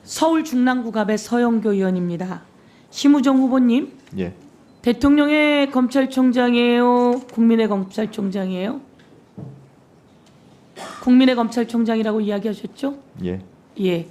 서울 중랑구갑의 서영교 의원입니다. 심우정 후보님, 예, 대통령의 검찰총장이에요? 국민의 검찰총장이에요? 국민의 검찰총장이라고 이야기하셨죠? 예, 예.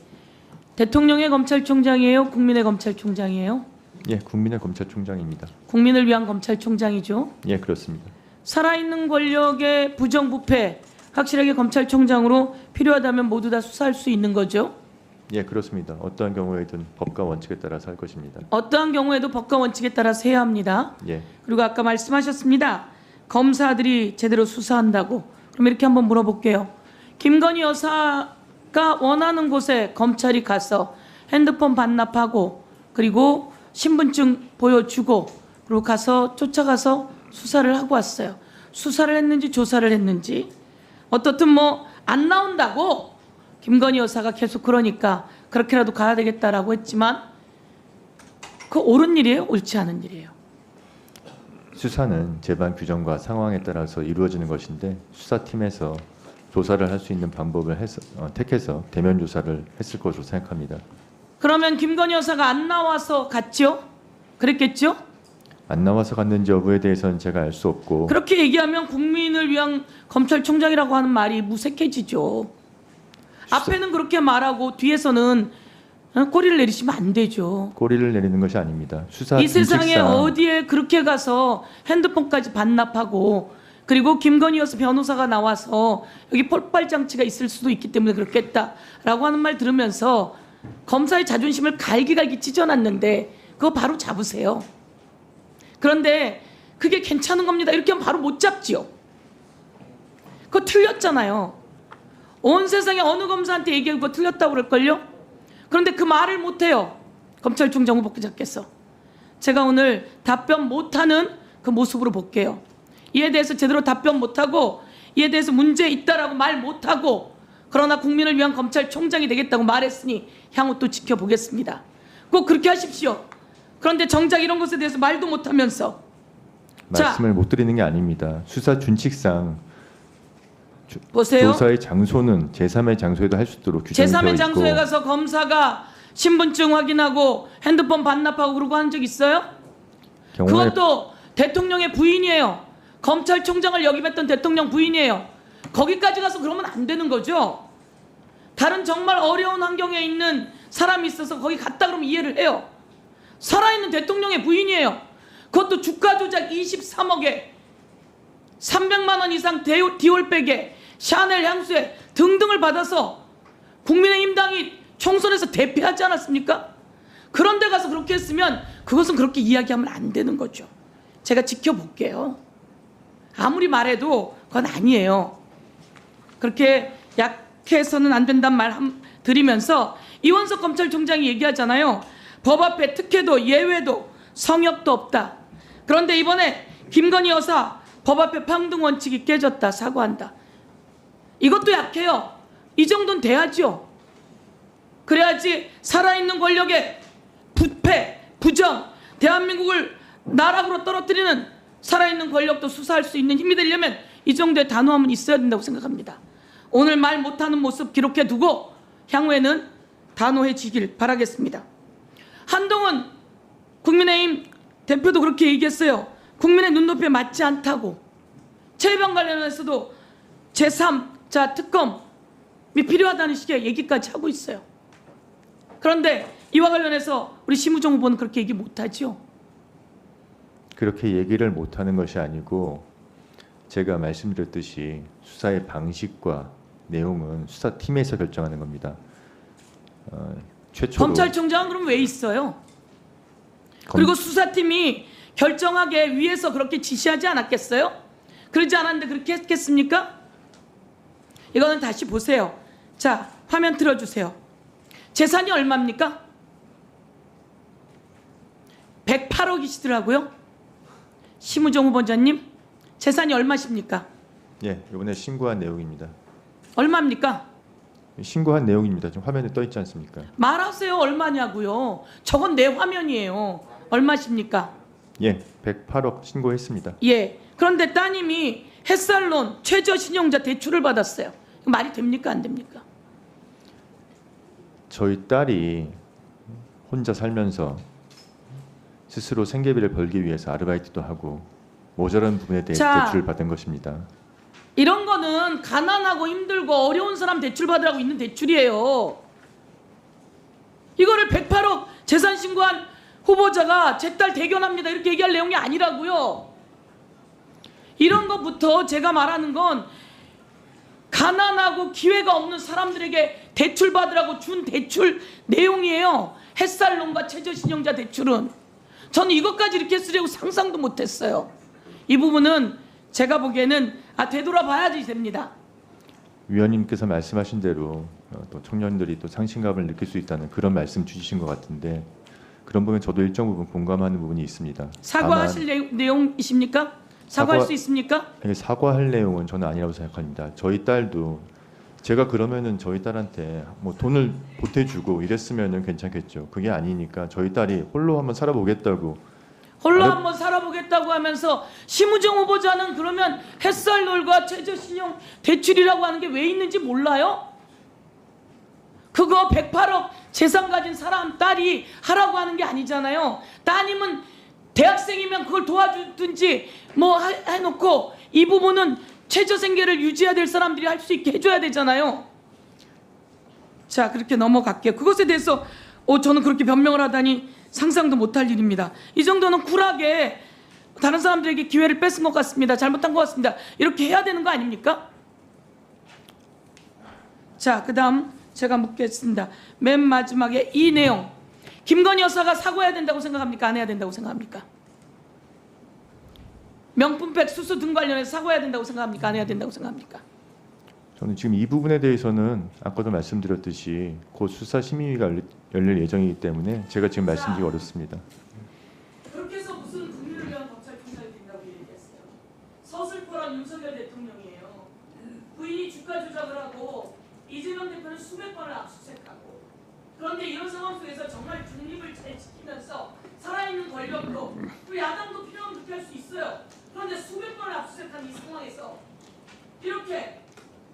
대통령의 검찰총장이에요? 국민의 검찰총장이에요? 예, 국민의 검찰총장입니다. 국민을 위한 검찰총장이죠. 예, 그렇습니다. 살아있는 권력의 부정부패, 확실하게 검찰총장으로 필요하다면 모두 다 수사할 수 있는 거죠. 예, 그렇습니다. 어떠한 경우에든 법과 원칙에 따라서 할 것입니다. 어떠한 경우에도 법과 원칙에 따라서 해야 합니다. 예, 그리고 아까 말씀하셨습니다. 검사들이 제대로 수사한다고. 그럼 이렇게 한번 물어볼게요. 김건희 여사가 원하는 곳에 검찰이 가서 핸드폰 반납하고 그리고 신분증 보여주고 그리고 가서 쫓아가서 수사를 하고 왔어요. 수사를 했는지 조사를 했는지 어떻든 뭐 안 나온다고 김건희 여사가 계속 그러니까 그렇게라도 가야 되겠다라고 했지만 그 옳은 일이에요? 옳지 않은 일이에요? 수사는 재반 규정과 상황에 따라서 이루어지는 것인데 수사팀에서 조사를 할 수 있는 방법을 택해서 대면 조사를 했을 것으로 생각합니다. 그러면 김건희 여사가 안 나와서 갔죠? 그랬겠죠? 안 나와서 갔는지 여부에 대해서는 제가 알 수 없고 그렇게 얘기하면 국민을 위한 검찰총장이라고 하는 말이 무색해지죠. 앞에는 그렇게 말하고 뒤에서는 꼬리를 내리시면 안 되죠. 꼬리를 내리는 것이 아닙니다. 수사 이 세상에 준칙상 어디에 그렇게 가서 핸드폰까지 반납하고 그리고 김건희 여사 변호사가 나와서 여기 폭발장치가 있을 수도 있기 때문에 그렇겠다라고 하는 말 들으면서 검사의 자존심을 갈기갈기 찢어놨는데 그거 바로 잡으세요. 그런데 그게 괜찮은 겁니다. 이렇게 하면 바로 못 잡지요. 그거 틀렸잖아요. 온 세상에 어느 검사한테 얘기하고 그거 틀렸다고 그럴걸요? 그런데 그 말을 못해요. 검찰총장 후보께서. 제가 오늘 답변 못하는 그 모습으로 볼게요. 이에 대해서 제대로 답변 못하고 이에 대해서 문제 있다라고 말 못하고 그러나 국민을 위한 검찰총장이 되겠다고 말했으니 향후 또 지켜보겠습니다. 꼭 그렇게 하십시오. 그런데 정작 이런 것에 대해서 말도 못하면서 말씀을 못 드리는 게 아닙니다. 수사 준칙상 보세요. 조사의 장소는 제3의 장소에도 할 수 있도록 규정이 되어 제3의 있고 장소에 가서 검사가 신분증 확인하고 핸드폰 반납하고 그러고 한 적 있어요? 경우에 그것도 대통령의 부인이에요. 검찰총장을 역임했던 대통령 부인이에요. 거기까지 가서 그러면 안 되는 거죠. 다른 정말 어려운 환경에 있는 사람이 있어서 거기 갔다 그러면 이해를 해요. 살아있는 대통령의 부인이에요. 그것도 주가 조작 23억에 300만 원 이상 디올백에 샤넬 향수에 등등을 받아서 국민의힘 당이 총선에서 대패하지 않았습니까? 그런 데 가서 그렇게 했으면 그것은 그렇게 이야기하면 안 되는 거죠. 제가 지켜볼게요. 아무리 말해도 그건 아니에요. 그렇게 약해서는 안 된다는 말 드리면서 이원석 검찰총장이 얘기하잖아요. 법 앞에 특혜도 예외도 성역도 없다. 그런데 이번에 김건희 여사 법 앞에 평등 원칙이 깨졌다. 사과한다. 이것도 약해요. 이 정도는 돼야죠. 그래야지 살아있는 권력의 부패, 부정, 대한민국을 나락으로 떨어뜨리는 살아있는 권력도 수사할 수 있는 힘이 되려면 이 정도의 단호함은 있어야 된다고 생각합니다. 오늘 말 못하는 모습 기록해두고 향후에는 단호해지길 바라겠습니다. 한동훈 국민의힘 대표도 그렇게 얘기했어요. 국민의 눈높이에 맞지 않다고. 최혜병 관련해서도 제3자 특검이 필요하다는 식의 얘기까지 하고 있어요. 그런데 이와 관련해서 우리 심우정 후보는 그렇게 얘기 못하죠. 그렇게 얘기를 못하는 것이 아니고 제가 말씀드렸듯이 수사의 방식과 내용은 수사팀에서 결정하는 겁니다. 최초로 검찰총장은 그럼 왜 있어요? 그리고 수사팀이 결정하게 위에서 그렇게 지시하지 않았겠어요? 그러지 않았는데 그렇게 했겠습니까? 이거는 다시 보세요. 자, 화면 틀어주세요. 재산이 얼마입니까? 108억이시더라고요. 심우정 후보자님, 재산이 얼마십니까? 예, 이번에 신고한 내용입니다. 얼마입니까? 신고한 내용입니다. 지금 화면에 떠 있지 않습니까? 말하세요. 얼마냐고요. 저건 내 화면이에요. 얼마십니까? 예, 108억 신고했습니다. 예. 그런데 따님이 햇살론 최저신용자 대출을 받았어요. 말이 됩니까? 안 됩니까? 저희 딸이 혼자 살면서 스스로 생계비를 벌기 위해서 아르바이트도 하고 모자란 부분에 대해 자. 대출을 받은 것입니다. 이런 거는 가난하고 힘들고 어려운 사람 대출 받으라고 있는 대출이에요. 이거를 108억 재산 신고한 후보자가 제 딸 대견합니다 이렇게 얘기할 내용이 아니라고요. 이런 것부터 제가 말하는 건 가난하고 기회가 없는 사람들에게 대출 받으라고 준 대출 내용이에요. 햇살론과 최저신용자 대출은. 저는 이것까지 이렇게 쓰려고 상상도 못했어요. 이 부분은 제가 보기에는 되돌아봐야지 됩니다. 위원님께서 말씀하신 대로 또 청년들이 또 상실감을 느낄 수 있다는 그런 말씀 주신 것 같은데 그런 부분 저도 일정 부분 공감하는 부분이 있습니다. 사과하실 내용이십니까? 사과할 수 있습니까? 다만 사과할 내용은 저는 아니라고 생각합니다. 저희 딸도 제가 그러면은 저희 딸한테 뭐 돈을 보태주고 이랬으면은 괜찮겠죠. 그게 아니니까 저희 딸이 홀로 한번 살아보겠다고 홀로 한번 살아보겠다고 하면서 심우정 후보자는 그러면 햇살놀과 최저신용 대출이라고 하는 게 왜 있는지 몰라요? 그거 108억 재산 가진 사람 딸이 하라고 하는 게 아니잖아요. 따님은 대학생이면 그걸 도와주든지 뭐 해놓고 이 부분은 최저생계를 유지해야 될 사람들이 할 수 있게 해줘야 되잖아요. 자, 그렇게 넘어갈게요. 그것에 대해서 저는 그렇게 변명을 하다니 상상도 못할 일입니다. 이 정도는 쿨하게 다른 사람들에게 기회를 뺏은 것 같습니다. 잘못한 것 같습니다. 이렇게 해야 되는 거 아닙니까? 자, 그 다음 제가 묻겠습니다. 맨 마지막에 이 내용, 김건희 여사가 사과해야 된다고 생각합니까? 안 해야 된다고 생각합니까? 명품백 수수 등 관련해서 사과해야 된다고 생각합니까? 안 해야 된다고 생각합니까? 저는 지금 이 부분에 대해서는 아까도 말씀드렸듯이 곧 수사 심의위가 열릴 예정이기 때문에 제가 지금 말씀드리기 어렵습니다. 그렇게 해서 무슨 국민을 위한 검찰총장이 된다고 얘기했어요. 서슬퍼런 윤석열 대통령이에요. 부인이 주가 조작을 하고 이재명 대표는 수백 번을 압수수색하고 그런데 이런 상황 속에서 정말 중립을 잘 지키면서 살아있는 권력도 또 야당도 필요하면 그렇게 할 수 있어요. 그런데 수백 번을 압수수색한 이 상황에서 이렇게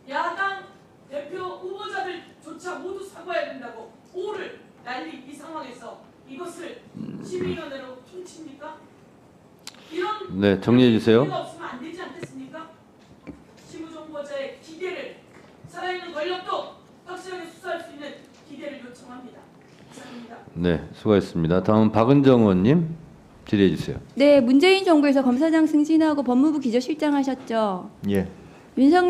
야당 대표 후보자들조차 모두 사과해야 된다고 오를 날린 이 상황에서 이것을 심의위원회로 퉁칩니까? 이런 네, 정리해 주세요. 기회가 없으면 안 되지 않겠습니까? 심우정 후보자의 기대를 살아있는 권력도 확실하게 수사할 수 있는 기대를 요청합니다. 이상입니다. 네, 수고하셨습니다. 다음 박은정 의원님 질의해 주세요. 네, 문재인 정부에서 검사장 승진하고 법무부 기조실장 하셨죠. 예. 윤석열